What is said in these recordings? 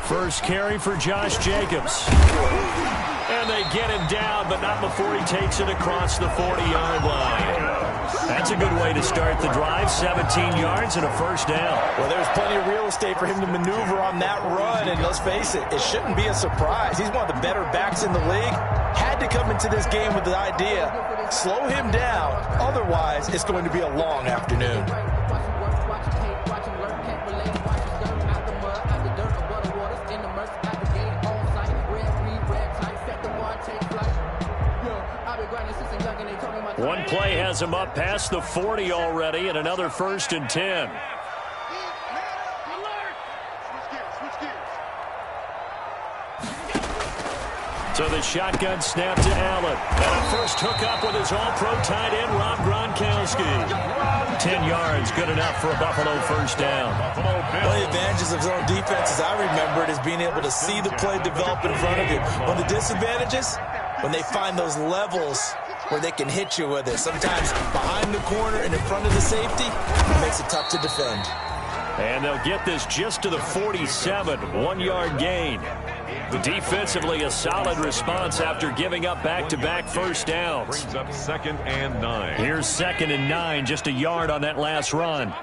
First carry for Josh Jacobs. And they get him down, but not before he takes it across the 40-yard line. That's a good way to start the drive. 17 yards and a first down. Well, there's plenty of real estate for him to maneuver on that run, and let's face it, it shouldn't be a surprise. He's one of the better backs in the league. Had to come into this game with the idea, slow him down, otherwise it's going to be a long afternoon. One play has him up past the 40 already, and another 1st and 10. So the shotgun snap to Allen. And a first hookup with his all-pro tight end, Rob Gronkowski. 10 yards, good enough for a Buffalo first down. One of the advantages of zone defense, as I remember it, is being able to see the play develop in front of you. One of the disadvantages, when they find those levels where they can hit you with it. Sometimes behind the corner and in front of the safety, it makes it tough to defend. And they'll get this just to the 47, 1-yard gain. Defensively, a solid response after giving up back-to-back first downs. Brings up 2nd and 9. Here's 2nd and 9, just a yard on that last run.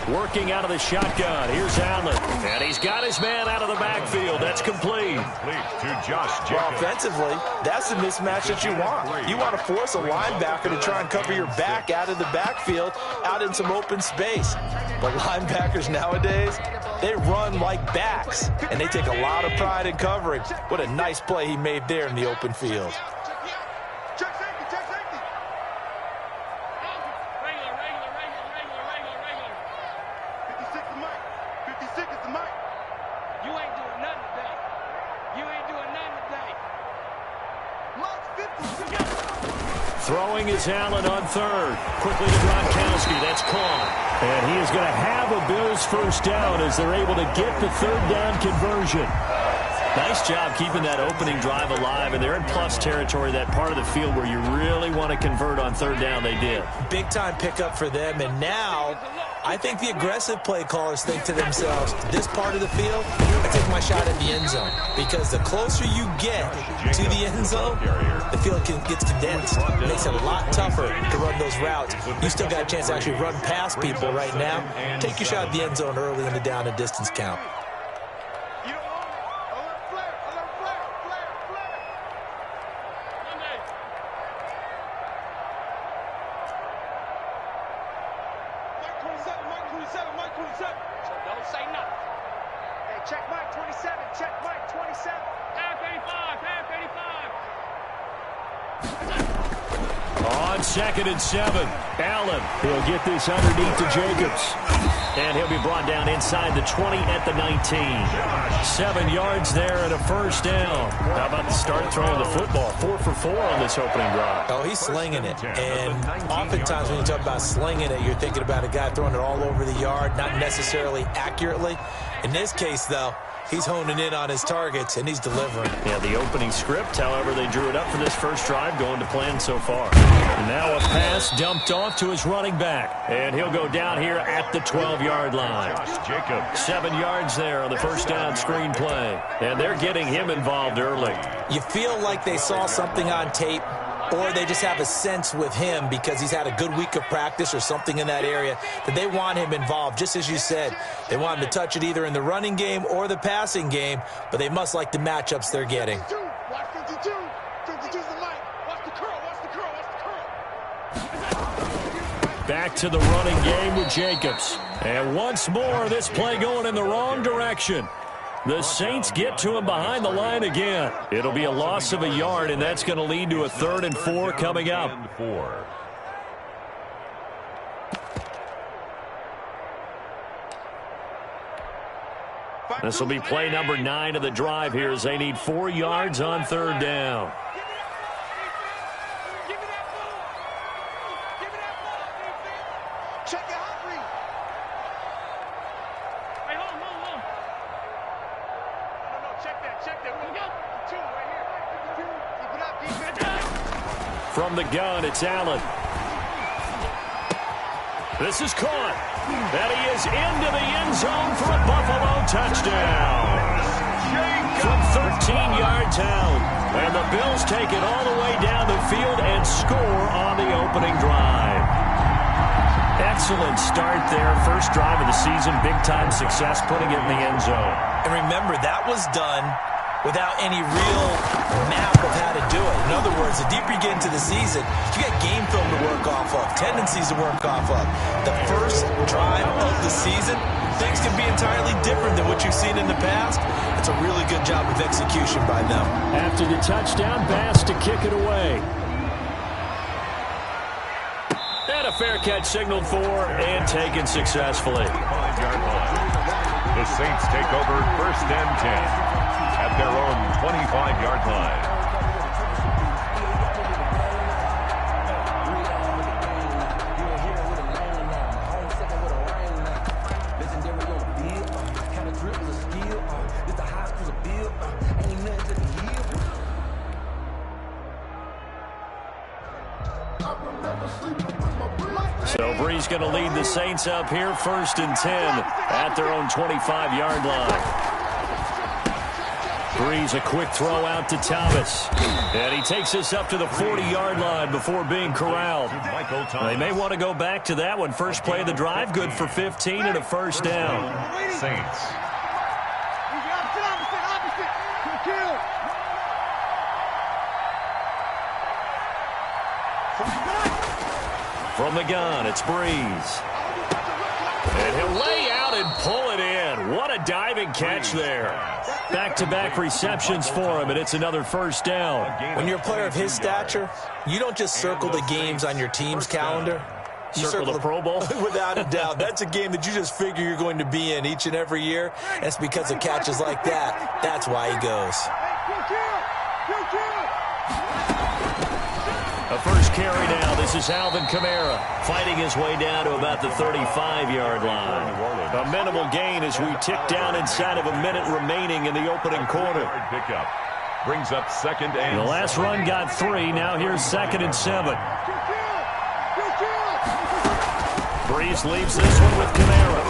Working out of the shotgun. Here's Allen. And he's got his man out of the backfield. That's complete. To Josh Jacobs. Well, offensively, that's the mismatch that you want. You want to force a linebacker to try and cover your back out of the backfield, out in some open space. But linebackers nowadays, they run like backs, and they take a lot of pride in covering. What a nice play he made there in the open field. Throwing is Allen on 3rd. Quickly to Gronkowski. That's caught. And he is going to have a Bills first down as they're able to get the 3rd down conversion. Nice job keeping that opening drive alive, and they're in plus territory, that part of the field where you really want to convert on 3rd down. They did. Big-time pickup for them, and now I think the aggressive play callers think to themselves, this part of the field, I take my shot at the end zone. Because the closer you get to the end zone, the field gets condensed. It makes it a lot tougher to run those routes. You still got a chance to actually run past people right now. Take your shot at the end zone early in the down and distance count. On 2nd and 7, Allen. He'll get this underneath to Jacobs. And he'll be brought down inside the 20 at the 19. 7 yards there and a first down. How about the start throwing the football? 4 for 4 on this opening drive. Oh, he's slinging it. And oftentimes when you talk about slinging it, you're thinking about a guy throwing it all over the yard, not necessarily accurately. In this case, though, he's honing in on his targets, and he's delivering. Yeah, the opening script, however, they drew it up for this first drive, going to plan so far. And now a pass dumped off to his running back. And he'll go down here at the 12-yard line. Jacobs. 7 yards there on the first down screen play. And they're getting him involved early. You feel like they saw something on tape, or they just have a sense with him because he's had a good week of practice or something in that area that they want him involved. Just as you said, they want him to touch it either in the running game or the passing game, but they must like the matchups they're getting. Back to the running game with Jacobs. And once more, this play going in the wrong direction. The Saints get to him behind the line again. It'll be a loss of a yard, and that's going to lead to a 3rd and 4 coming up. This will be play number 9 of the drive here as they need 4 yards on 3rd down. Check that. Check that. Check that. Check that. From the gun, it's Allen. This is caught. And he is into the end zone for a Buffalo touchdown. From 13 yards out. And the Bills take it all the way down the field and score on the opening drive. Excellent start there. First drive of the season. Big-time success putting it in the end zone. And remember, that was done without any real map of how to do it. In other words, the deeper you get into the season, you get game film to work off of, tendencies to work off of. The first drive of the season, things can be entirely different than what you've seen in the past. It's a really good job of execution by them. After the touchdown pass to kick it away. And a fair catch signaled for and taken successfully. 5-yard line. The Saints take over 1st and 10 at their own 25-yard line. So Brees going to lead the Saints up here 1st and 10 at their own 25-yard line. Brees, a quick throw out to Thomas. And he takes us up to the 40-yard line before being corralled. They may want to go back to that one. First play of the drive, good for 15 and a first down. Saints. From the gun, it's Brees. And he'll lay out and pull it in. What a diving catch there. Back-to-back receptions for him, and it's another first down. When you're a player of his stature, you don't just circle the games on your team's calendar. You circle the Pro Bowl? Without a doubt. That's a game that you just figure you're going to be in each and every year. And it's because of catches like that. That's why he goes. A first carry now. This is Alvin Kamara fighting his way down to about the 35-yard line. A minimal gain as we tick down inside of a minute remaining in the opening quarter. Pickup brings up 2nd and the last run got 3. Now here's 2nd and 7. Brees leaves this one with Kamara.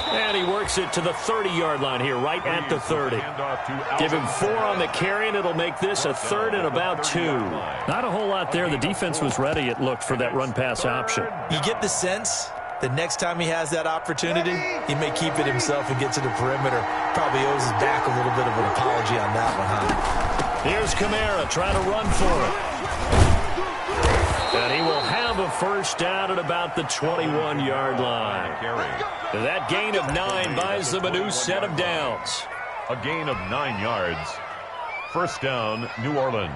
And he works it to the 30-yard line here, right at the 30. Give him 4 on the carry, and it'll make this a 3rd and about 2. Not a whole lot there. The defense was ready, it looked, for that run-pass option. You get the sense that next time he has that opportunity, he may keep it himself and get to the perimeter. Probably owes his back a little bit of an apology on that one, huh? Here's Kamara trying to run for it. And he will have a first down at about the 21-yard line. That gain of 9 buys them a new set of downs. A gain of 9 yards. First down, New Orleans.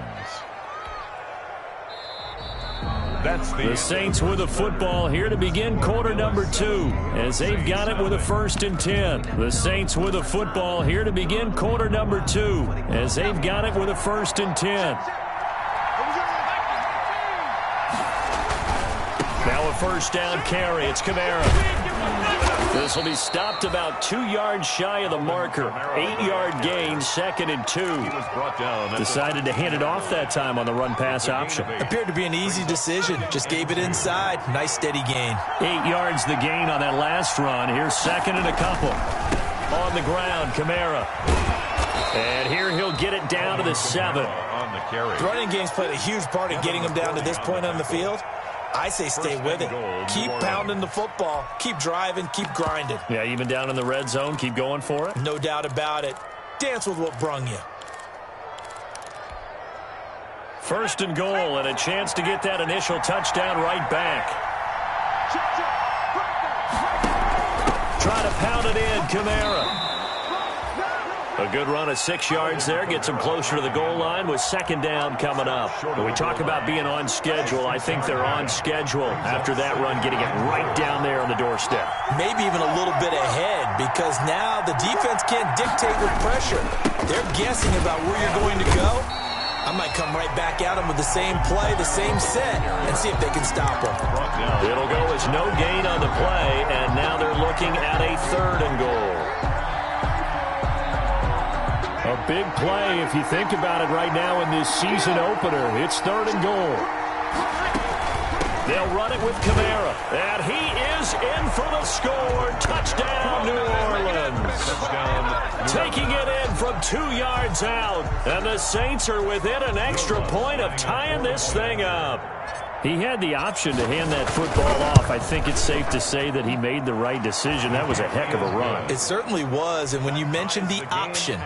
That's the Saints with the football here to begin quarter number 2 as they've got it with a 1st and 10. The Saints with the football here to begin quarter number 2 as they've got it with a 1st and 10. Now a first down carry. It's Kamara. This will be stopped about 2 yards shy of the marker. 8-yard gain, 2nd and 2. Decided to hand it off that time on the run-pass option. Appeared to be an easy decision. Just gave it inside. Nice steady gain. 8 yards the gain on that last run. Here's 2nd and a couple. On the ground, Kamara. And here he'll get it down to the 7. On the carry. The running game's played a huge part in getting him down to this point on the field. I say stay with it. Keep pounding the football. Keep driving. Keep grinding. Yeah, even down in the red zone, keep going for it. No doubt about it. Dance with what brung you. First and goal, and a chance to get that initial touchdown right back. Try to pound it in, Kamara. A good run of 6 yards there. Gets him closer to the goal line with 2nd down coming up. When we talk about being on schedule, I think they're on schedule after that run, getting it right down there on the doorstep. Maybe even a little bit ahead, because now the defense can't dictate with pressure. They're guessing about where you're going to go. I might come right back at them with the same play, the same set, and see if they can stop them. It'll go as no gain on the play, and now they're looking at a 3rd and goal. A big play if you think about it right now in this season opener. It's 3rd and goal. They'll run it with Kamara. And he is in for the score. Touchdown, New Orleans. Taking it in from 2 yards out. And the Saints are within an extra point of tying this thing up. He had the option to hand that football off. I think it's safe to say that he made the right decision. That was a heck of a run. It certainly was. And when you mentioned the option,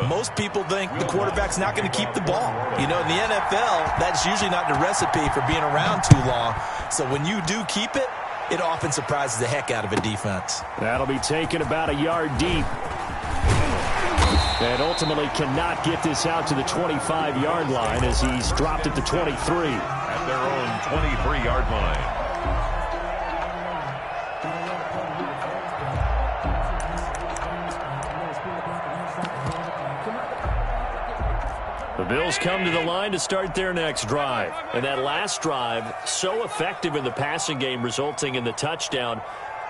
most people think the quarterback's not going to keep the ball. You know, in the NFL, that's usually not the recipe for being around too long. So when you do keep it, it often surprises the heck out of a defense. That'll be taken about a yard deep. And ultimately cannot get this out to the 25-yard line as he's dropped at the 23. At their own 23-yard line. The Bills come to the line to start their next drive. And that last drive, so effective in the passing game, resulting in the touchdown.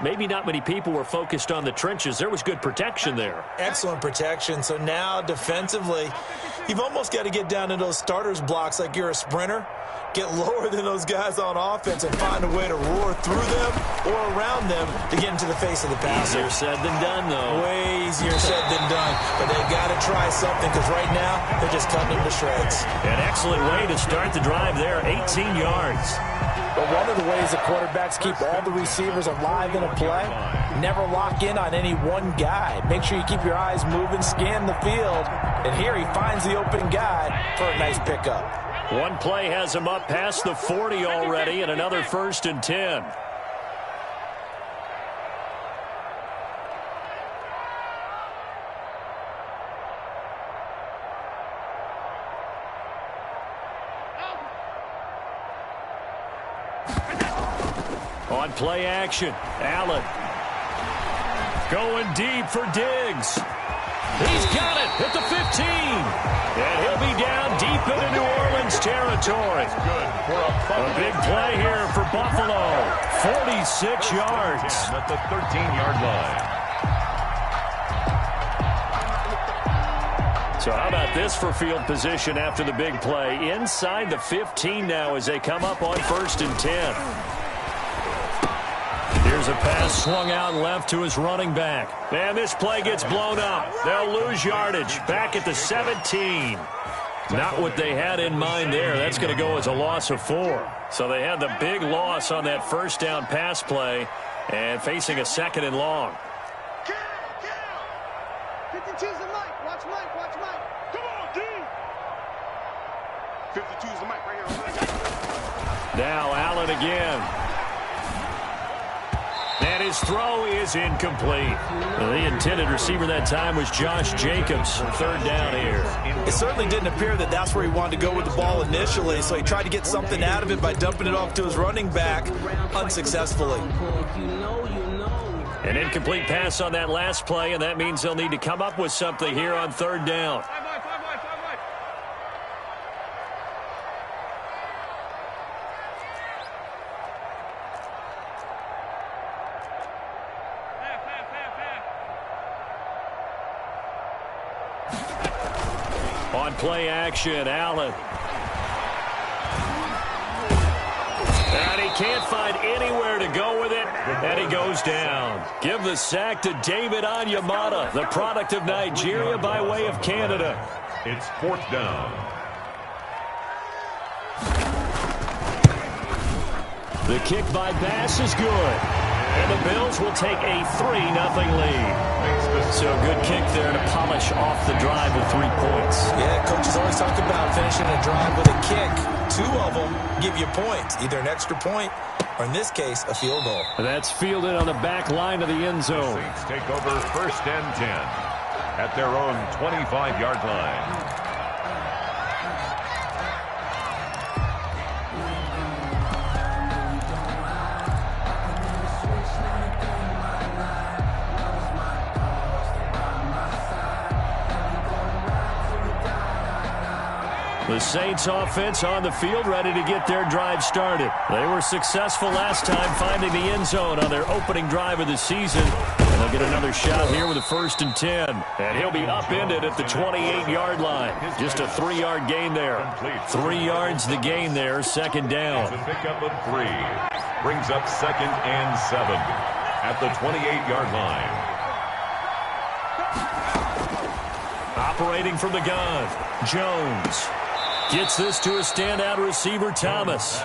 Maybe not many people were focused on the trenches. There was good protection there. Excellent protection. So now defensively, you've almost got to get down to those starters blocks like you're a sprinter. Get lower than those guys on offense and find a way to roar through them or around them to get into the face of the passer. Easier said than done, though. Way easier said than done. But they got to try something because right now they're just cutting them to shreds. An excellent way to start the drive there, 18 yards. But one of the ways the quarterbacks keep all the receivers alive in a play, never lock in on any one guy. Make sure you keep your eyes moving, scan the field. And here he finds the open guy for a nice pickup. One play has him up past the 40 already, and another 1st and 10. On play action, Allen going deep for Diggs. He's got it at the 15. And he'll be down deep into New Orleans territory. A big play here for Buffalo. 46 yards. At the 13-yard line. So how about this for field position after the big play? Inside the 15 now as they come up on 1st and 10. Here's a pass swung out left to his running back. And this play gets blown up. They'll lose yardage. Back at the 17. Not what they had in mind there. That's going to go as a loss of 4. So they had the big loss on that 1st down pass play and facing a 2nd and long. 52's the mic. Watch Mike. Watch Mike. Come on, D. 52's the mic right here. Now Allen again. And his throw is incomplete. The intended receiver that time was Josh Jacobs. 3rd down here. It certainly didn't appear that that's where he wanted to go with the ball initially, so he tried to get something out of it by dumping it off to his running back unsuccessfully. An incomplete pass on that last play, and that means they'll need to come up with something here on 3rd down. On play action, Allen. And he can't find anywhere to go with it, and he goes down. Give the sack to David Onyemata, the product of Nigeria by way of Canada. It's 4th down. The kick by Bass is good. And the Bills will take a 3-0 lead. So a good kick there to polish off the drive with 3 points. Yeah, coaches always talk about finishing a drive with a kick. 2 of them give you points, either an extra point or, in this case, a field goal. That's fielded on the back line of the end zone. The Saints take over 1st and 10 at their own 25-yard line. The Saints offense on the field ready to get their drive started. They were successful last time finding the end zone on their opening drive of the season. And they'll get another shot here with a 1st and 10. And he'll be upended at the 28-yard line. Just a 3-yard gain there. 3 yards the gain there, 2nd down. The pickup of 3 brings up 2nd and 7 at the 28-yard line. Operating from the gun, Jones gets this to a standout receiver, Thomas.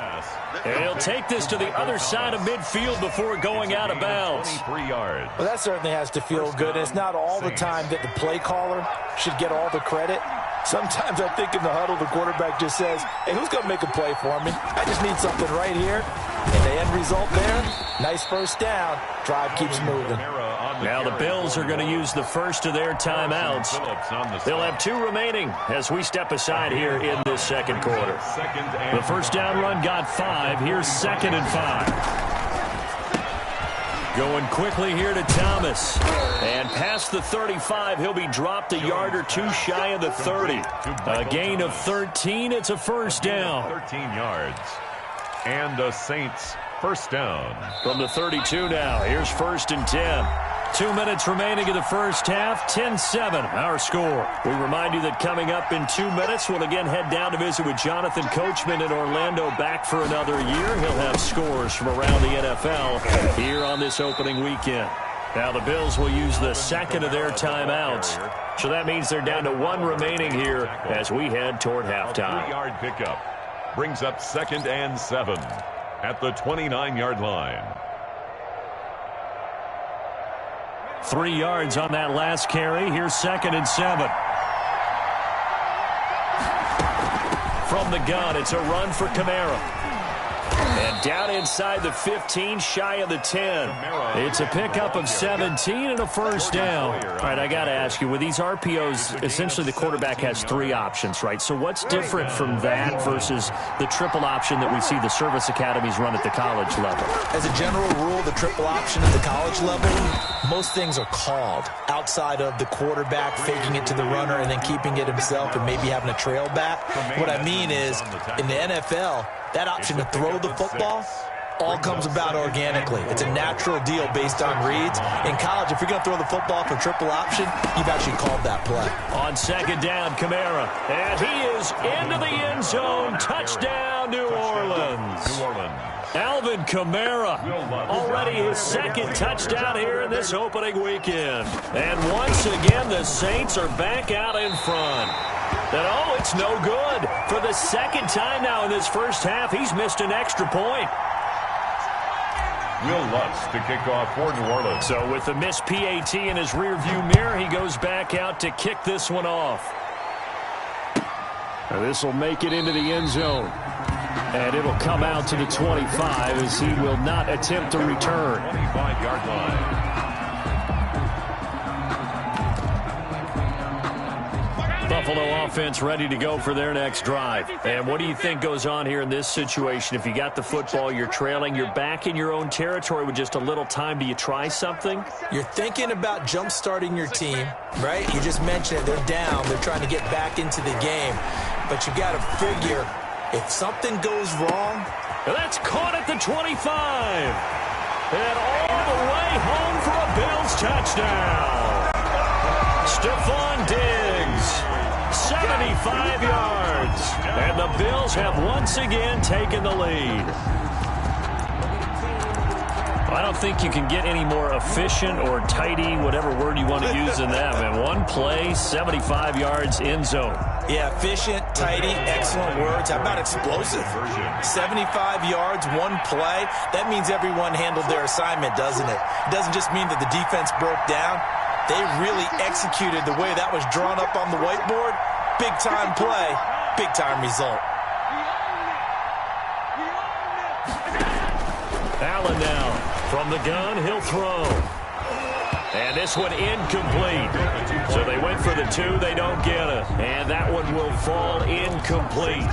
And he'll take this to the other side of midfield before going out of bounds. 23 yards. Well, that certainly has to feel good. It's not all the time that the play caller should get all the credit. Sometimes I think in the huddle, the quarterback just says, hey, who's going to make a play for me? I just need something right here. And the end result there, nice 1st down. Drive keeps moving. Now the Bills are going to use the first of their timeouts. They'll have 2 remaining as we step aside here in this 2nd quarter. The 1st down run got 5. Here's 2nd and 5. Going quickly here to Thomas. And past the 35, he'll be dropped a yard or 2 shy of the 30. A gain of 13. It's a 1st down. 13 yards. And the Saints 1st down. From the 32 now, here's 1st and 10. 2 minutes remaining in the 1st half, 10-7 our score. We remind you that coming up in 2 minutes, we'll again head down to visit with Jonathan Coachman in Orlando, back for another year. He'll have scores from around the NFL here on this opening weekend. Now the Bills will use the 2nd of their timeouts. So that means they're down to 1 remaining here as we head toward halftime. 3-yard pickup brings up 2nd and 7 at the 29-yard line. 3 yards on that last carry. Here's 2nd and 7. From the gun, it's a run for Kamara. And down inside the 15, shy of the 10. It's a pickup of 17 and a 1st down. All right, I got to ask you, with these RPOs, essentially the quarterback has 3 options, right? So what's different from that versus the triple option that we see the service academies run at the college level? As a general rule, the triple option at the college level, most things are called outside of the quarterback faking it to the runner and then keeping it himself and maybe having a trail back. What I mean is, in the NFL, that option to throw the football all comes about organically. It's a natural deal based on reads. In college, if you're going to throw the football for triple option, you've actually called that play. On 2nd down, Kamara. And he is into the end zone. Touchdown, New Orleans. Alvin Kamara, already his 2nd touchdown here in this opening weekend. And once again, the Saints are back out in front. And oh, it's no good. For the 2nd time now in this 1st half, he's missed an extra point. Will Lutz to kick off for New Orleans. So with the missed PAT in his rearview mirror, he goes back out to kick this one off. Now this will make it into the end zone. And it'll come out to the 25 as he will not attempt to return. 25-yard line. Buffalo offense ready to go for their next drive. And what do you think goes on here in this situation? If you got the football, you're trailing, you're back in your own territory with just a little time. Do you try something? You're thinking about jump-starting your team, right? You just mentioned it. They're down. They're trying to get back into the game. But you got to figure, if something goes wrong. That's caught at the 25. And all the way home for a Bills touchdown. Stephon Diggs, 75 yards. And the Bills have once again taken the lead. I don't think you can get any more efficient or tidy, whatever word you want to use in that. And one play, 75 yards, end zone. Yeah, efficient, tidy, excellent words. How about explosive? 75 yards, one play. That means everyone handled their assignment, doesn't it? It doesn't just mean that the defense broke down. They really executed the way that was drawn up on the whiteboard. Big-time play, big-time result. Allen now from the gun, he'll throw. And this one incomplete. So they went for the 2, they don't get it. And that one will fall incomplete.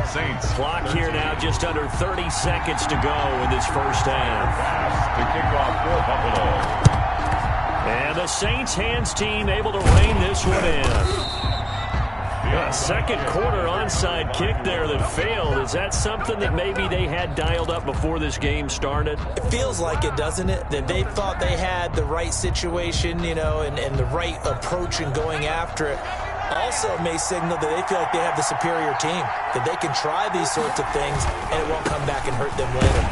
Saints. Clock here now just under 30 seconds to go in this first half. To kick off for Buffalo. And the Saints hands team able to rein this one in. Second quarter onside kick there that failed. Is that something that maybe they had dialed up before this game started? It feels like it, doesn't it? That they thought they had the right situation, you know, and the right approach in going after it. Also may signal that they feel like they have the superior team, that they can try these sorts of things and it won't come back and hurt them later.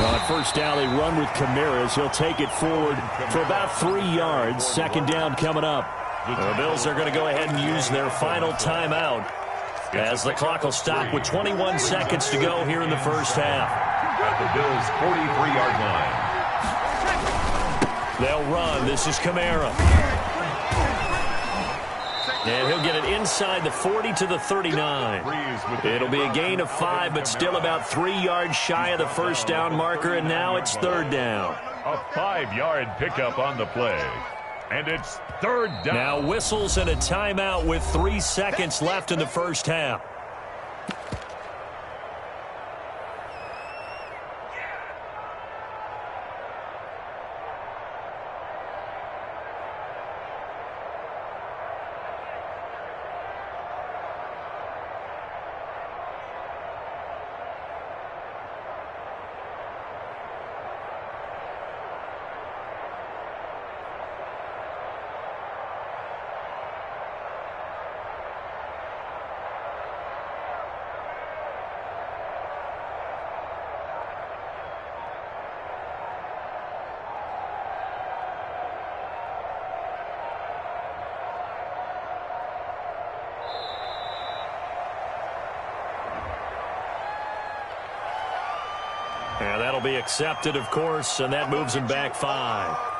Well, at first down, they run with Camaras. He'll take it forward for about 3 yards. Second down coming up. The Bills are going to go ahead and use their final timeout as the clock will stop with 21 seconds to go here in the first half. At the Bills' 43-yard line. They'll run. This is Kamara. And he'll get it inside the 40 to the 39. It'll be a gain of 5, but still about 3 yards shy of the first down marker, and now it's third down. A 5-yard pickup on the play. And it's third down. Now whistles and a timeout with 3 seconds left in the first half. And that'll be accepted, of course, and that moves him back 5.